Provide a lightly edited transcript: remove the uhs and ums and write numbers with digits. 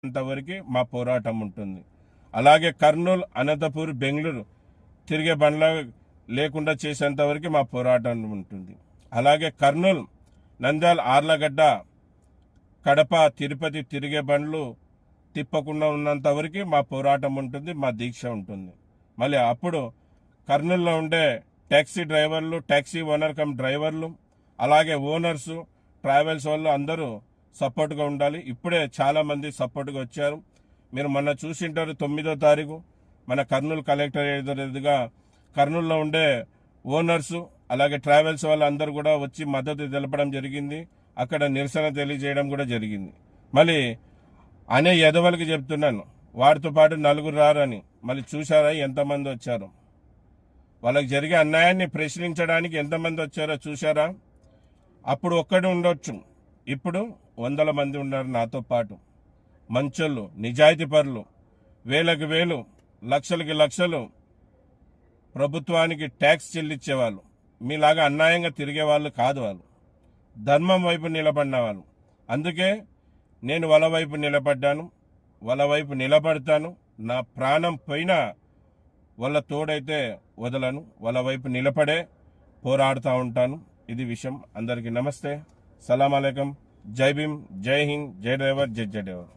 అంతవరకు మా పోరాటం ఉంటుంది. అలాగే కర్నూలు, అనంతపూర్, బెంగళూరు తిరిగే బండ్ల లేకుండా చేసేంత వరకు మా పోరాటం ఉంటుంది. అలాగే కర్నూలు, నంద్యాల, ఆర్లగడ్డ, కడప, తిరుపతి తిరిగే బండ్లు తిప్పకుండా ఉన్నంత వరకు మా పోరాటం ఉంటుంది, మా దీక్ష ఉంటుంది. మళ్ళీ అప్పుడు కర్నూలులో ఉండే ట్యాక్సీ డ్రైవర్లు, ట్యాక్సీ ఓనర్ కమ్ డ్రైవర్లు, అలాగే ఓనర్సు, ట్రావెల్స్ వాళ్ళు అందరూ సపోర్ట్గా ఉండాలి. ఇప్పుడే చాలామంది సపోర్ట్గా వచ్చారు. మీరు మొన్న చూసింటారు 9వ తారీఖు మన కర్నూలు కలెక్టర్ ఎదురుగా కర్నూలులో ఉండే ఓనర్సు అలాగే ట్రావెల్స్ వాళ్ళందరూ కూడా వచ్చి మద్దతు తెలపడం జరిగింది. అక్కడ నిరసన తెలియజేయడం కూడా జరిగింది. మళ్ళీ అనే ఎదవలకి చెప్తున్నాను, వారితో పాటు నలుగురు రారని. మళ్ళీ చూసారా ఎంతమంది వచ్చారు? వాళ్ళకి జరిగే అన్యాయాన్ని ప్రశ్నించడానికి ఎంతమంది వచ్చారో చూసారా? అప్పుడు ఒక్కడు ఉండొచ్చు, ఇప్పుడు 100 మంది ఉన్నారు నాతో పాటు. మంచోళ్ళు, నిజాయితీ పరులు, వేలకు వేలు, లక్షలకి లక్షలు ప్రభుత్వానికి ట్యాక్స్ చెల్లించేవాళ్ళు. మీలాగా అన్యాయంగా తిరిగే వాళ్ళు కాదు. వాళ్ళు ధర్మం వైపు నిలబడిన వాళ్ళు. అందుకే నేను వాళ్ళ వైపు నిలబడ్డాను, వాళ్ళ వైపు నిలబడతాను. నా ప్రాణం పోయినా వాళ్ళ తోడైతే వదలను, వాళ్ళ వైపు నిలబడే పోరాడుతూ ఉంటాను. ఇది విషయం. అందరికీ నమస్తే, సలాం అలైకం, జై భీమ్, జై హింద్, జై డ్రైవర్, జై జై డ్రైవర్.